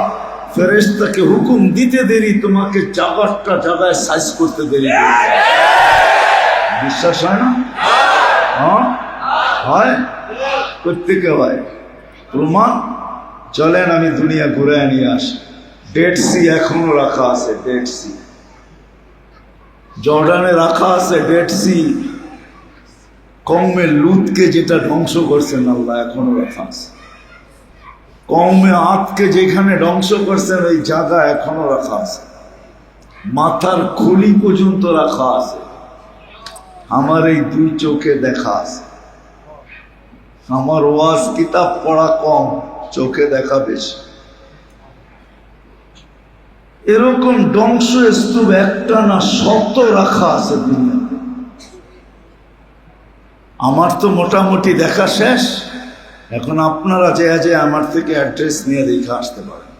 ফেরেশতাকে হুকুম দিতে দেরি, তোমাকে জায়গাটা জায়গায় সাইজ করতে দেরি করবে। বিশ্বাস হয় না? হ্যাঁ হয়, প্রত্যেকে হয়। প্রমাণ, চলেন আমি দুনিয়া ঘুরে নিয়ে আসি। ডেড সি এখনো রাখা আছে, ডেড সি জর্ডানে রাখা আছে। ডেড সি কওমে লুতকে যেটা ধ্বংস করছেন আল্লাহ, এখনো রাখা আছে। কওমে আদকে যেখানে ধ্বংস করছেন, ওই জায়গা এখনো রাখা আছে। মাথার খুলি পর্যন্ত রাখা আছে। আমার এই 2 চোখে দেখা আছে। আমার ওয়াজ কিতাব পড়া কম, চোখে দেখা বেশি। এরকম ধ্বংস স্তূপ একটা না, 100 রাখা আছে দুনিয়াতে। আমার তো মোটামুটি দেখা শেষ। এখন আপনারা যে আমার থেকে অ্যাড্রেস নিয়ে দেখে আসতে পারেন,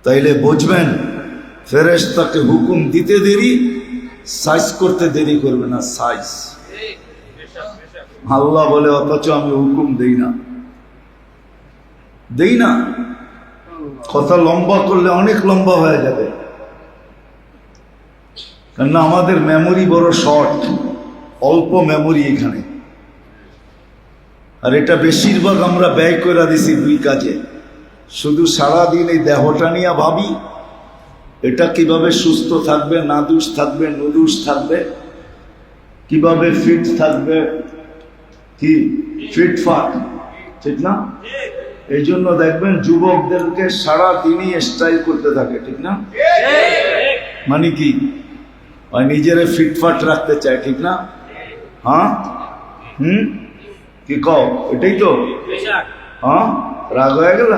তাইলে বুঝবেন ফেরেশতাকে হুকুম দিতে দেরি, সাইজ করতে দেরি করবে না। সাইজ আল্লাহ বলে, অথচ আমি হুকুম দেই না। কথা লম্বা করলে অনেক লম্বা হয়ে যাবে, কেননা আমাদের মেমোরি বড় শর্ট, অল্প মেমোরি এখানে। আর এটা বেশিরভাগ আমরা ব্যয় করে দিছি 2 কাজে। শুধু সারাদিন এই দেহটা নিয়ে ভাবি, এটা কিভাবে সুস্থ থাকবে, নাদুস থাকবে, নুদুস থাকবে, কিভাবে ফিট থাকবে, কি ফিটফাট, ঠিক না? এই জন্য দেখবেন যুবকদেরকে সারা দিনই স্টাইল করতে থাকে, ঠিক না? মানে কি নিজেরে ফিটফাট রাখতে চায়, ঠিক না? হ্যাঁ, কি কও, এটাই তো। হ্যাঁ, রাগ হয়ে গেল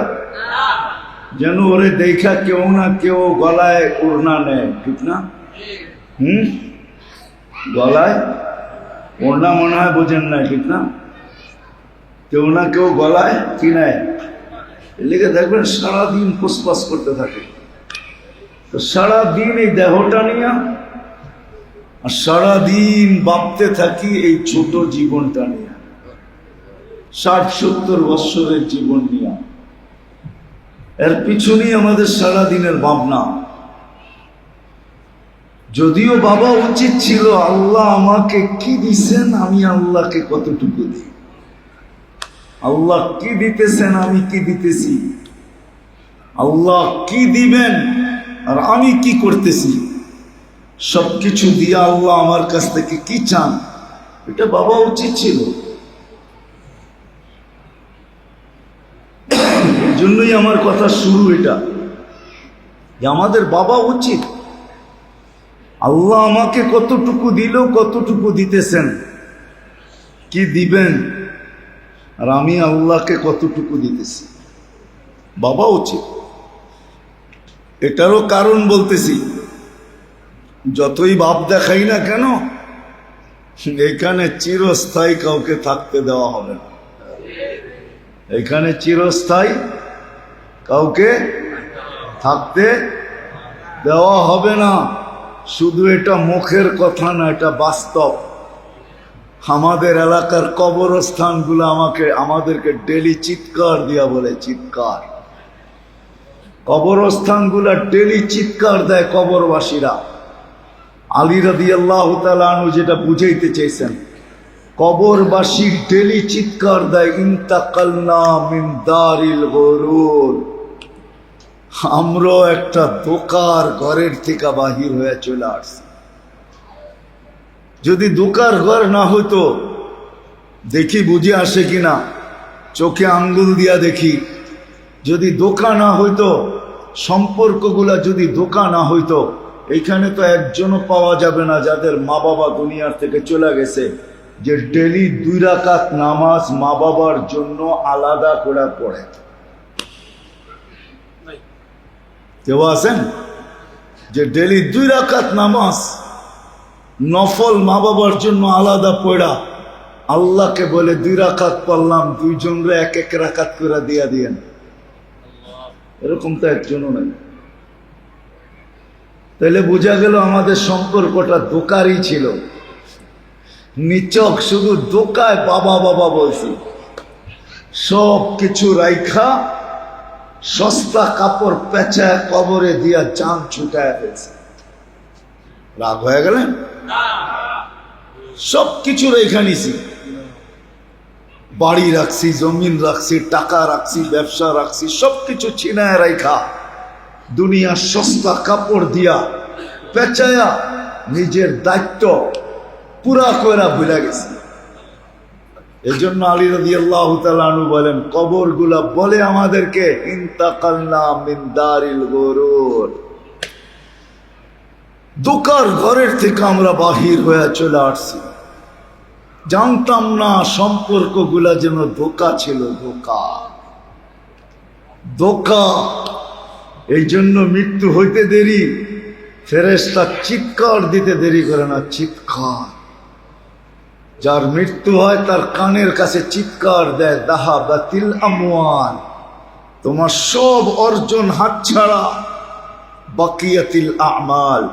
যেন ওরে দেখা কেউ না কেউ গলায় ওড়না নেয়, ঠিক না? গলায় ওড়না মনে হয় বোঝেন না, ঠিক না? কেউ না কেউ গলায় কি নেয়, এদিকে দেখবেন সারাদিন ফুসফাস করতে থাকে। তো সারাদিন এই দেহটা নিয়ে আর সারাদিন ভাবতে থাকি এই ছোট জীবনটা নিয়ে, 60-70 বৎসরের জীবন নিয়ে। এর পিছনেই আমাদের সারাদিনের ভাবনা। যদিও বাবা উচিত ছিল আল্লাহ আমাকে কি দিছেন, আমি আল্লাহকে কতটুকু দিই, আল্লাহ কি দিতেছেন, আমি কি দিতেছি, আল্লাহ কি দিবেন আর আমি কি করতেছি, সবকিছু দিয়ে আল্লাহ আমার কাছ থেকে কি চান, এটা বাবা উচিত ছিল। এই জন্যই আমার কথা শুরু এটা, যে আমাদের বাবা উচিত আল্লাহ আমাকে কতটুকু দিল, কতটুকু দিতেছেন, কি দিবেন, আর আমি আল্লাহকে কতটুকু দিতেছি, বাবা উচিত। এটারও কারণ বলতেছি, যতই ভাব দেখাই না কেন এখানে চিরস্থায়ী কাউকে থাকতে দেওয়া হবে না, এখানে চিরস্থায়ী কাউকে থাকতে দেওয়া হবে না। শুধু এটা মুখের কথা না, এটা বাস্তব। আমাদের এলাকার কবরস্থানগুলো আমাদেরকে ডেলি চিৎকার দিয়া বলে, চিৎকার। কবরস্থানগুলো ডেলি চিৎকার দেয় কবরবাসীরা। আলী রাদিয়াল্লাহু তাআলা আনহু যেটা বুঝাইতে চাইছেন, কবরবাসী ডেলি চিৎকার দেয়, ইন্তাকালনা মিন দারিল গুরুর, আমরাও একটা দোকার ঘরের থেকে বাহির হয়ে চলে আসছি। যদি দোকার ঘর না হইতো, দেখি বুঝে আসে কিনা, চোখে আঙ্গুল দিয়া দেখি, যদি দোকা না হইতো, সম্পর্কগুলা যদি দোকা না হইতো, এইখানে তো একজনও পাওয়া যাবে না যাদের মা বাবা দুনিয়ার থেকে চলে গেছে, যে ডেলি 2 রাকাত নামাজ মা বাবার জন্য আলাদা করে পড়ে। কেউ আছেন যে ডেলি 2 রাকাত নামাজ নফল মা বাবার জন্য আলাদা পড়া, আল্লাহকে বলে 2 রাকাত পড়লাম, 2 জনরে 1-1 রাকাত করে দিয়া দিয়েন? এরকম তো একজনও নাই। তাহলে বোঝা গেল আমাদের সম্পর্কটা দোকারই ছিল, নিচক, শুধু দোকায় বাবা বাবা বলছি। সব কিছু রাইখা সস্তা কাপড় পেঁচায় কবরে দিয়া জান ছুটায় ফেলছে। রাগ হয়ে গেলেন? সব কিছু রেখা নিছি, বাড়ি রাখছি, জমিন রাখছি, টাকা রাখছি, ব্যবসা রাখছি, সবকিছু ছিনায় রাইখা দুনিয়ার সস্তা কাপড় দিয়া পেঁচায়া নিজের দায়িত্ব পুরা কইরা ভুলে গেছি। এই জন্য আলী রাদিয়াল্লাহু তাআলা আনহু বলেন, কবরগুলা বলে আমাদেরকে, ইন্তাকালনা মিন দারিল গুরুর, দোকার ঘরের থেকে আমরা বাহির হয়ে চলে আসছি। জানতাম না সম্পর্কগুলা যেন ধোকা ছিল, ধোকা ধোকা। এই জন্য মৃত্যু হইতে দেরি, ফেরেশতা চিৎকার দিতে দেরি করে না, চিৎকার। যার মৃত্যু হয় তার কানের কাছে চিৎকার দেয়, দাহাবাতিল আমওয়াল, তোমার সব অর্জন হাতছাড়া, বাকিয়াতিল আমাল,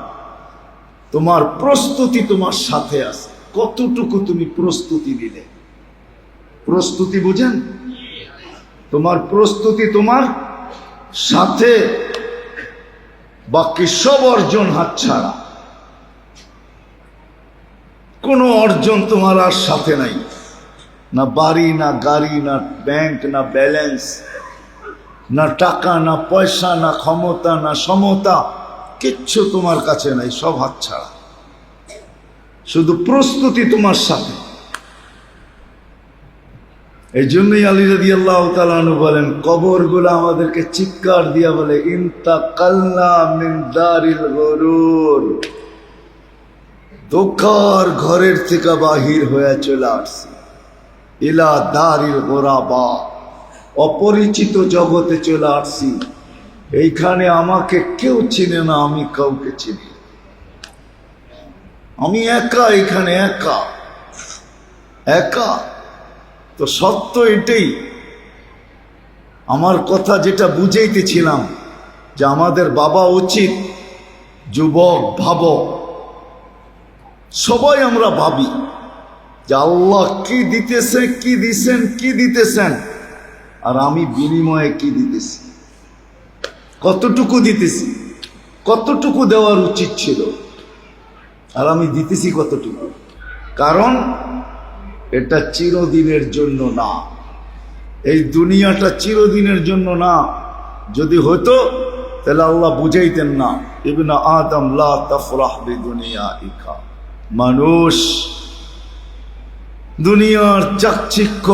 তোমার প্রস্তুতি তোমার সাথে আছে। কতটুকু তুমি প্রস্তুতি নিলে? প্রস্তুতি বুঝেন? তোমার প্রস্তুতি তোমার সাথে, বাকি সব অর্জন হাতছাড়া। কোনো অর্জন তোমার আর সাথে নাই, না বাড়ি, না গাড়ি, না ব্যাংক, না ব্যালেন্স, না টাকা, না পয়সা, না ক্ষমতা, না সমতা, কিচ্ছু তোমার কাছে নাই, সব হাতছাড়া। শুধু প্রস্তুতি তোমার সাথে। এই জন্যই আলী রাদিয়াল্লাহু তাআলা আনহু বলেন, কবরগুলো আমাদেরকে চিৎকার দিয়া বলে, ইন্তাকালনা মিন দারিল গুরুর, ধোঁকার ঘরের থেকে বাহির হয়ে চলে আসছি, ইলা দারিল গোরাবা, অপরিচিত জগতে চলে আসছি। এইখানে আমাকে কেউ চিনে না, আমি কাউকে চিনি, আমি একা, এখানে একা একা। তো সত্য এটাই। আমার কথা যেটা বুঝাইতেছিলাম, যে আমাদের বাবা উচিত, যুবক ভাবো, সবাই আমরা ভাবি যে আল্লাহ কি দিতেছে, কি দিছেন, কি দিতেছেন, আর আমি বিনিময়ে কি দিতেছি, কতটুকু দিতেছি, কতটুকু দেওয়ার উচিত ছিল, আর আমি দিতেছি কতটুকু। কারণ এটা চিরদিনের জন্য না, এই দুনিয়াটা চিরদিনের জন্য না। যদি হতো তাহলে আল্লাহ বুঝাইতেন না, ইবনে আদম লা তাফরাহ বিদুনিয়াইকা, মানুষ দুনিয়ার চাকচিক্য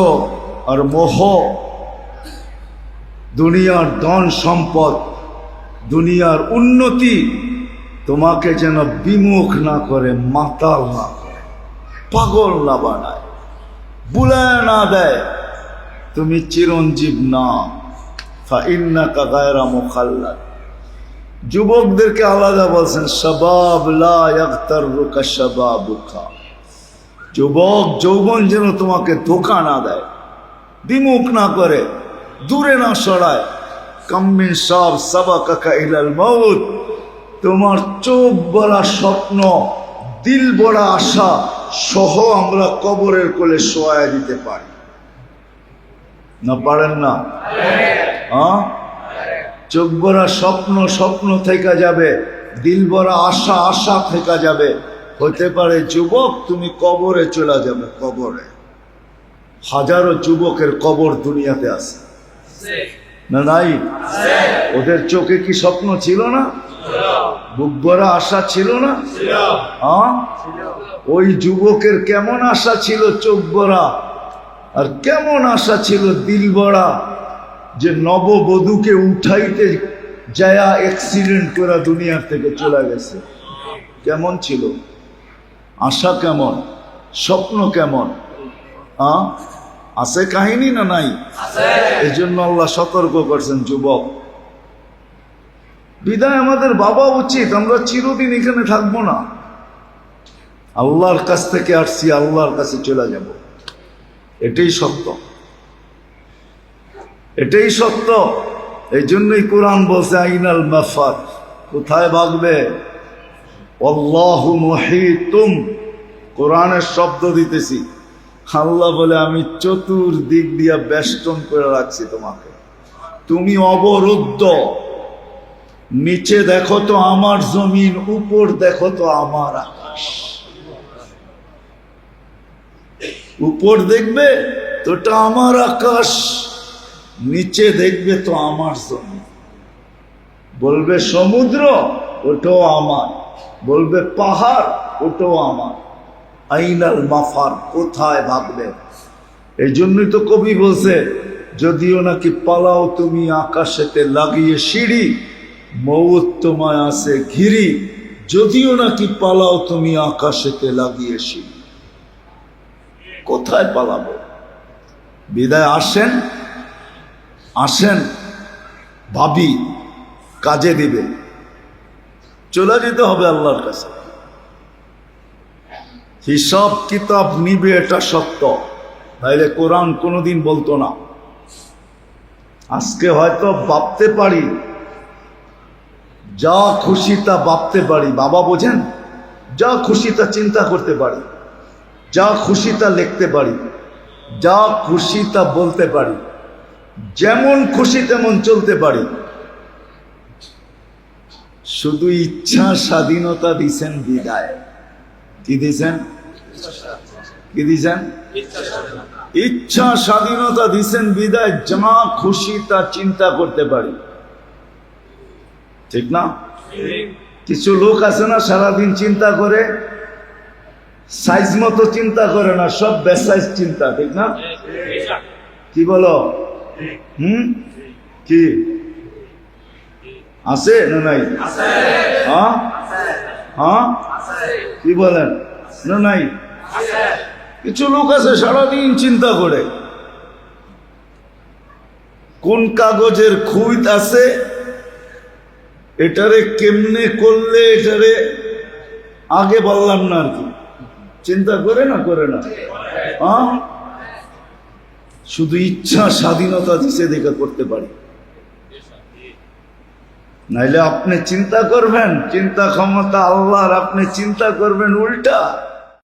আর মোহ, দুনিয়ার ধন সম্পদ, দুনিয়ার উন্নতি তোমাকে যেন বিমুখ না করে, মাতাল না করে, পাগল না বানায়, বুলায় না দেয়। তুমি চিরঞ্জীব না, ফাইন্নাকা গায়রা মুখাল্লাদ। যুবকদেরকে আলাদা বলছেন, শাবাব লা ইয়াগতাররুকা শাবাবুকা, যুবক যৌবন যেন তোমাকে ধোঁকা না দেয়, বিমুখ না করে, দূরে না সরায়। কাম মিন শাব সাবাকাকা ইলাল মাউত, তোমার চোখ ভরা স্বপ্ন, দিল ভরা আশা সহ আমরা কবরের কোলে শোয়া দিতে পারি না, পারেন না? হ্যাঁ, চোখ ভরা স্বপ্ন, স্বপ্ন থেকে যাবে, দিল ভরা আশা, আশা থেকে যাবে। হতে পারে যুবক তুমি কবরে চলে যাবে, কবরে। হাজারো যুবকের কবর দুনিয়াতে আছে না, নাই? ওদের চোখে কি স্বপ্ন ছিল না? বুক ভরা আশা ছিল না? হ্যাঁ, ওই যুবকের কেমন আশা ছিল চোখ ভরা, আর কেমন আশা ছিল দিল ভরা, যে নববধূকে উঠাইতে যায়া অ্যাক্সিডেন্ট করে দুনিয়ার থেকে চলে গেছে। কেমন ছিল আশা, কেমন স্বপ্ন, কেমন আছে কাহিনী না নাই? এই জন্য আল্লাহ সতর্ক করছেন, যুবক বিদায় আমাদের বাবা উচিত, আমরা চিরদিন এখানে থাকবো না। আল্লাহর কাছ থেকে আসছি, আল্লাহর কাছে চলে যাব, এটাই সত্য, এটাই সত্য। এই জন্যই কোরআন বলছে, আইনাল মাফার, কোথায় ভাগবে? আল্লাহু মুহীতুম, কোরআনের শব্দ দিতেছি। আল্লাহ বলে, আমি চতুর্দিক দিয়া বেষ্টন করে রাখছি তোমাকে, তুমি অবরুদ্ধ। নিচে দেখো তো আমার জমিন, উপর দেখো তো আমার আকাশ। উপর দেখবে তোটা আমার আকাশ, নিচে দেখবে তো আমার জমিন। বলবে সমুদ্র, ওটাও আমার। বলবে পাহাড়, ওটাও আমার। আইনাল মাফার, কোথায় ভাববে? এই জন্যই তো কবি বলছে, যদিও নাকি পালাও তুমি আকাশেতে লাগিয়ে সিঁড়ি, মৌত তোমায় আছে ঘিরি। যদিও নাকি পালাও তুমি আকাশেতে লাগিয়ে সিঁড়ি, কোথায় পালাবো? বিদায় আসেন, আসেন, ভাবি কাজে দিবে, চলে যেতে হবে আল্লাহর কাছে। হিসাব কিতাব নিবে, এটা সত্য, তাইলে কোরআন কোনোদিন বলতো না। আজকে হয়তো ভাবতে পারি, যা খুশি তা ভাবতে পারি, বাবা বোঝেন, যা খুশি তা চিন্তা করতে পারি, যা খুশি তা লিখতে পারি, যা খুশি তা বলতে পারি, যেমন খুশি তেমন চলতে পারি। শুধু ইচ্ছা স্বাধীনতা দিছেন বিদায়। কি দিছেন? কি দিছেন? ইচ্ছা স্বাধীনতা দিছেন বিদায়, যা খুশি তা চিন্তা করতে পারি। ঠিক না? কিছু লোক আছে না সারাদিন চিন্তা করে, সাইজ মতো চিন্তা করে না, সব বেসাইজ চিন্তা, ঠিক না? কি বলো? কি আছে না নাই? হ্যাঁ হ্যাঁ, কি বলেন? না নাই? কিছু লোক আছে সারাদিন চিন্তা করে কোন কাগজের খুঁত আছে, এটারে কেমনে করলে এটারে আগে বললাম না আর কি, চিন্তা করে না? করে না? হ্যাঁ, শুধু ইচ্ছা স্বাধীনতা দিছে দেখা করতে পারি, নাইলে আপনি চিন্তা করবেন, চিন্তা ক্ষমতা আল্লাহর, আপনি চিন্তা করবেন উল্টা।